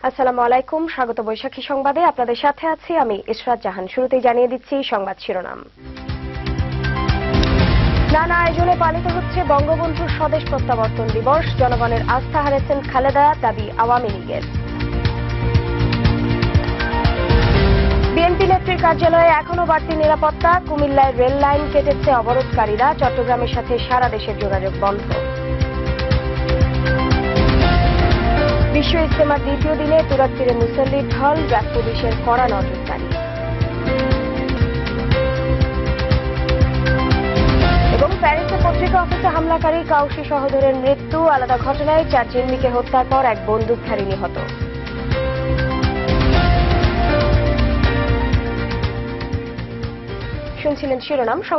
আসসালামু আলাইকুম, স্বাগত বৈশাখী সংবাদে। আপনাদের সাথে আছি আমি ইশরাত জাহান। শুরুতেই জানিয়ে দিচ্ছি সংবাদ শিরোনাম। নানা আয়োজনে পালিত হচ্ছে বঙ্গবন্ধুর স্বদেশ প্রত্যাবর্তন দিবস। জনগণের আস্থা হারাচ্ছেন খালেদা, দাবি আওয়ামী লীগের। বিএনপি নেত্রীর কার্যালয়ে এখনো বাড়তি নিরাপত্তা। কুমিল্লায় রেল লাইন কেটেছে অবরোধকারীরা। চট্টগ্রামের সাথে সারা দেশের যোগাযোগ বন্ধ। বিশ্ব ইজতেমার দ্বিতীয় দিনে তুরাগ-তীরে মুসল্লির ঢল, র্যাব পুলিশের কড়া নজরদারি। এবং প্যারিসে পত্রিকা অফিসে হামলাকারী কাউসি সহোদরের মৃত্যু। আলাদা ঘটনায় 4 জিম্মিকে হত্যার পর এক বন্দুকধারী নিহত। শুনছিলেন শিরোনাম।